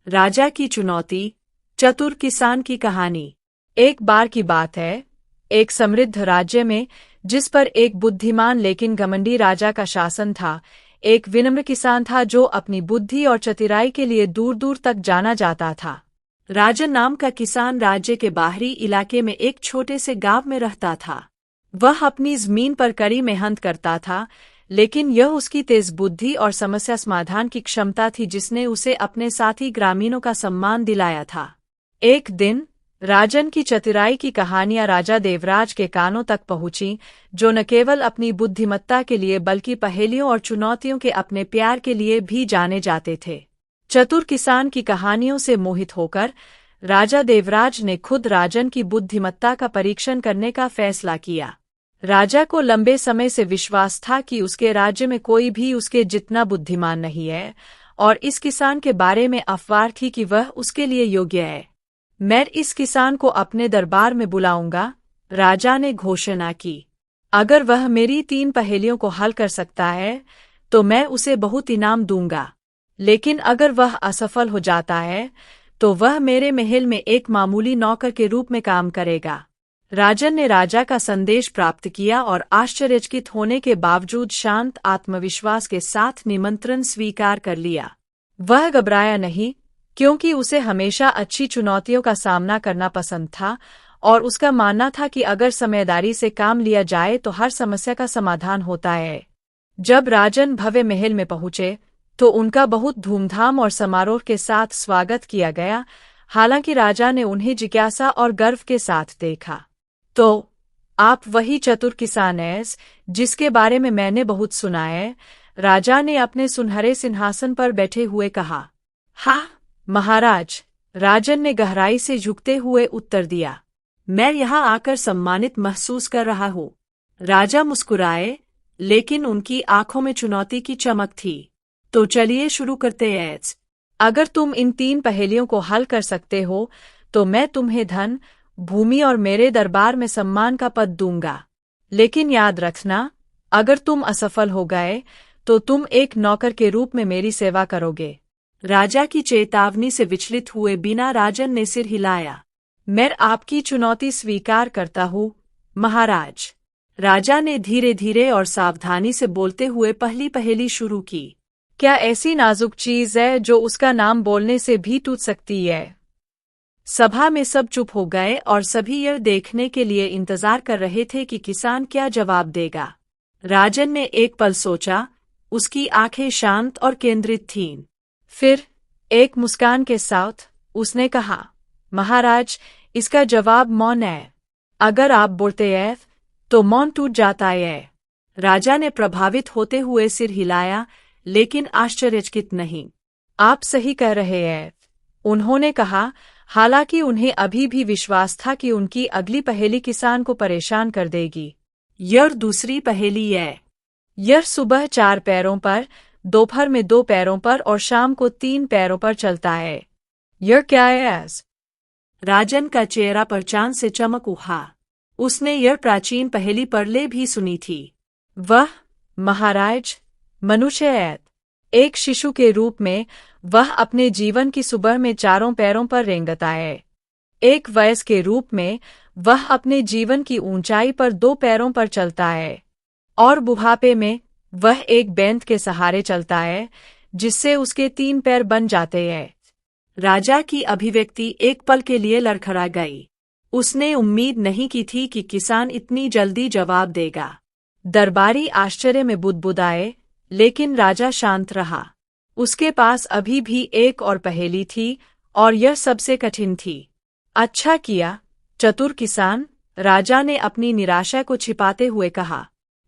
राजा की चुनौती। चतुर किसान की कहानी। एक बार की बात है, एक समृद्ध राज्य में, जिस पर एक बुद्धिमान लेकिन घमंडी राजा का शासन था, एक विनम्र किसान था जो अपनी बुद्धि और चतुराई के लिए दूर दूर तक जाना जाता था। राजन नाम का किसान राज्य के बाहरी इलाके में एक छोटे से गांव में रहता था। वह अपनी जमीन पर कड़ी मेहनत करता था, लेकिन यह उसकी तेज बुद्धि और समस्या समाधान की क्षमता थी जिसने उसे अपने साथी ग्रामीणों का सम्मान दिलाया था। एक दिन राजन की चतुराई की कहानियां राजा देवराज के कानों तक पहुंची, जो न केवल अपनी बुद्धिमत्ता के लिए बल्कि पहेलियों और चुनौतियों के अपने प्यार के लिए भी जाने जाते थे। चतुर किसान की कहानियों से मोहित होकर राजा देवराज ने खुद राजन की बुद्धिमत्ता का परीक्षण करने का फैसला किया। राजा को लंबे समय से विश्वास था कि उसके राज्य में कोई भी उसके जितना बुद्धिमान नहीं है, और इस किसान के बारे में अफवाह थी कि वह उसके लिए योग्य है। मैं इस किसान को अपने दरबार में बुलाऊंगा, राजा ने घोषणा की। अगर वह मेरी 3 पहेलियों को हल कर सकता है तो मैं उसे बहुत इनाम दूंगा, लेकिन अगर वह असफल हो जाता है तो वह मेरे महल में एक मामूली नौकर के रूप में काम करेगा। राजन ने राजा का संदेश प्राप्त किया और आश्चर्यचकित होने के बावजूद शांत आत्मविश्वास के साथ निमंत्रण स्वीकार कर लिया। वह घबराया नहीं, क्योंकि उसे हमेशा अच्छी चुनौतियों का सामना करना पसंद था, और उसका मानना था कि अगर समझदारी से काम लिया जाए तो हर समस्या का समाधान होता है। जब राजन भव्य महल में पहुंचे तो उनका बहुत धूमधाम और समारोह के साथ स्वागत किया गया। हालांकि राजा ने उन्हें जिज्ञासा और गर्व के साथ देखा। तो आप वही चतुर किसान हैं जिसके बारे में मैंने बहुत सुना है, राजा ने अपने सुनहरे सिंहासन पर बैठे हुए कहा। हाँ महाराज, राजन ने गहराई से झुकते हुए उत्तर दिया। मैं यहाँ आकर सम्मानित महसूस कर रहा हूँ। राजा मुस्कुराए, लेकिन उनकी आंखों में चुनौती की चमक थी। तो चलिए शुरू करते हैं। अगर तुम इन 3 पहेलियों को हल कर सकते हो तो मैं तुम्हें धन, भूमि और मेरे दरबार में सम्मान का पद दूंगा। लेकिन याद रखना, अगर तुम असफल हो गए तो तुम एक नौकर के रूप में मेरी सेवा करोगे। राजा की चेतावनी से विचलित हुए बिना राजन ने सिर हिलाया। मैं आपकी चुनौती स्वीकार करता हूँ महाराज। राजा ने धीरे धीरे और सावधानी से बोलते हुए पहली पहेली शुरू की। क्या ऐसी नाजुक चीज है जो उसका नाम बोलने से भी टूट सकती है? सभा में सब चुप हो गए और सभी यह देखने के लिए इंतजार कर रहे थे कि किसान क्या जवाब देगा। राजन ने एक पल सोचा, उसकी आंखें शांत और केंद्रित थीं। फिर एक मुस्कान के साथ उसने कहा, महाराज, इसका जवाब मौन है। अगर आप बोलते हैं तो मौन टूट जाता है। राजा ने प्रभावित होते हुए सिर हिलाया, लेकिन आश्चर्यचकित नहीं। आप सही कह रहे हैं, उन्होंने कहा, हालांकि उन्हें अभी भी विश्वास था कि उनकी अगली पहेली किसान को परेशान कर देगी। यह दूसरी पहेली है। यह सुबह 4 पैरों पर, दोपहर में 2 पैरों पर और शाम को 3 पैरों पर चलता है। यह क्या है? राजन का चेहरा पर चांद से चमक उठा। उसने यह प्राचीन पहेली पहले भी सुनी थी। वह महाराज मनुष्य है। एक शिशु के रूप में वह अपने जीवन की सुबह में 4 पैरों पर रेंगता है। एक वयस्क के रूप में वह अपने जीवन की ऊंचाई पर 2 पैरों पर चलता है, और बुढ़ापे में वह एक बेंत के सहारे चलता है, जिससे उसके 3 पैर बन जाते हैं। राजा की अभिव्यक्ति एक पल के लिए लड़खड़ा गई। उसने उम्मीद नहीं की थी कि किसान इतनी जल्दी जवाब देगा। दरबारी आश्चर्य में बुदबुदाए, लेकिन राजा शांत रहा। उसके पास अभी भी एक और पहेली थी, और यह सबसे कठिन थी। अच्छा किया चतुर किसान, राजा ने अपनी निराशा को छिपाते हुए कहा,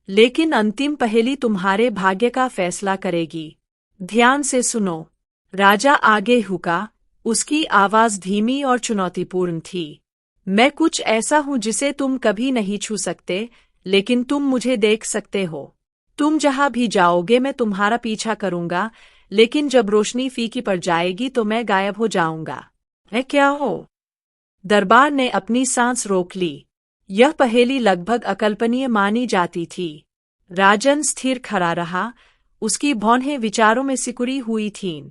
लेकिन अंतिम पहेली तुम्हारे भाग्य का फैसला करेगी। ध्यान से सुनो। राजा आगे झुका, उसकी आवाज धीमी और चुनौतीपूर्ण थी। मैं कुछ ऐसा हूं जिसे तुम कभी नहीं छू सकते, लेकिन तुम मुझे देख सकते हो। तुम जहां भी जाओगे मैं तुम्हारा पीछा करूंगा, लेकिन जब रोशनी फीकी पड़ जाएगी तो मैं गायब हो जाऊंगा। है क्या हो? दरबार ने अपनी सांस रोक ली। यह पहेली लगभग अकल्पनीय मानी जाती थी। राजन स्थिर खड़ा रहा, उसकी भौहें विचारों में सिकुड़ी हुई थीं।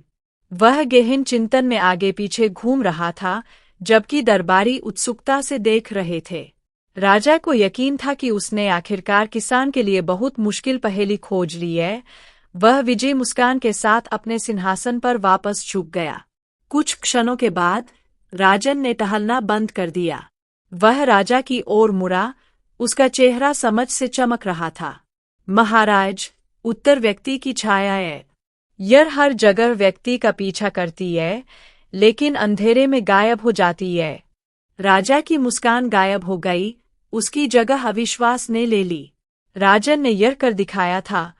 वह गहन चिंतन में आगे पीछे घूम रहा था, जबकि दरबारी उत्सुकता से देख रहे थे। राजा को यकीन था कि उसने आखिरकार किसान के लिए बहुत मुश्किल पहेली खोज ली है। वह विजय मुस्कान के साथ अपने सिंहासन पर वापस झुक गया। कुछ क्षणों के बाद राजन ने टहलना बंद कर दिया। वह राजा की ओर मुड़ा, उसका चेहरा समझ से चमक रहा था। महाराज, उत्तर व्यक्ति की छाया है। यह हर जगह व्यक्ति का पीछा करती है, लेकिन अंधेरे में गायब हो जाती है। राजा की मुस्कान गायब हो गई, उसकी जगह अविश्वास ने ले ली। राजन ने यह कर दिखाया था,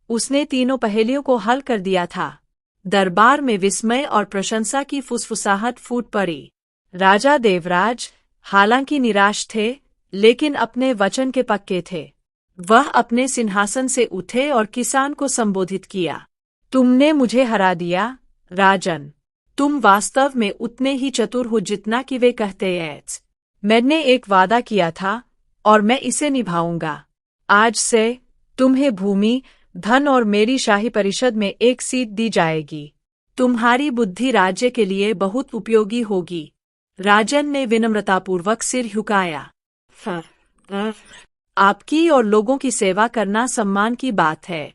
उसने तीनों पहेलियों को हल कर दिया था। दरबार में विस्मय और प्रशंसा की फुसफुसाहट फूट पड़ी। राजा देवराज हालांकि निराश थे, लेकिन अपने वचन के पक्के थे। वह अपने सिंहासन से उठे और किसान को संबोधित किया। तुमने मुझे हरा दिया, राजन। तुम वास्तव में उतने ही चतुर हो जितना कि वे कहते हैं। मैंने एक वादा किया था और मैं इसे निभाऊंगा। आज से तुम्हें भूमि, धन और मेरी शाही परिषद में एक सीट दी जाएगी। तुम्हारी बुद्धि राज्य के लिए बहुत उपयोगी होगी। राजन ने विनम्रतापूर्वक सिर झुकाया। आपकी और लोगों की सेवा करना सम्मान की बात है।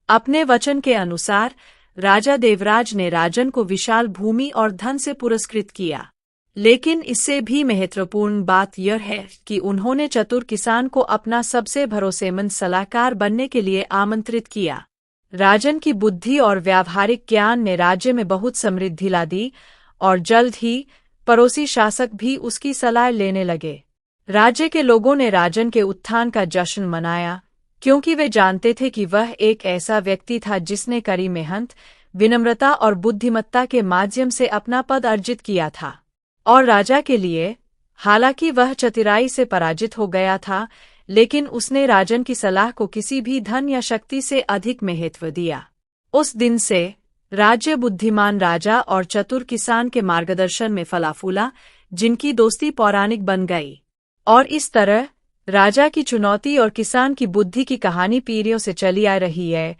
अपने वचन के अनुसार राजा देवराज ने राजन को विशाल भूमि और धन से पुरस्कृत किया। लेकिन इससे भी महत्वपूर्ण बात यह है कि उन्होंने चतुर किसान को अपना सबसे भरोसेमंद सलाहकार बनने के लिए आमंत्रित किया। राजन की बुद्धि और व्यावहारिक ज्ञान ने राज्य में बहुत समृद्धि ला दी, और जल्द ही पड़ोसी शासक भी उसकी सलाह लेने लगे। राज्य के लोगों ने राजन के उत्थान का जश्न मनाया, क्योंकि वे जानते थे कि वह एक ऐसा व्यक्ति था जिसने कड़ी मेहनत, विनम्रता और बुद्धिमत्ता के माध्यम से अपना पद अर्जित किया था। और राजा के लिए, हालांकि वह चतुराई से पराजित हो गया था, लेकिन उसने राजन की सलाह को किसी भी धन या शक्ति से अधिक महत्व दिया। उस दिन से राज्य बुद्धिमान राजा और चतुर किसान के मार्गदर्शन में फला फूला, जिनकी दोस्ती पौराणिक बन गई। और इस तरह राजा की चुनौती और किसान की बुद्धि की कहानी पीढ़ियों से चली आ रही है,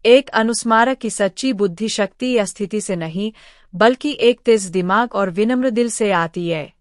एक अनुस्मारक की सच्ची बुद्धि शक्ति या स्थिति से नहीं, बल्कि एक तेज दिमाग और विनम्र दिल से आती है।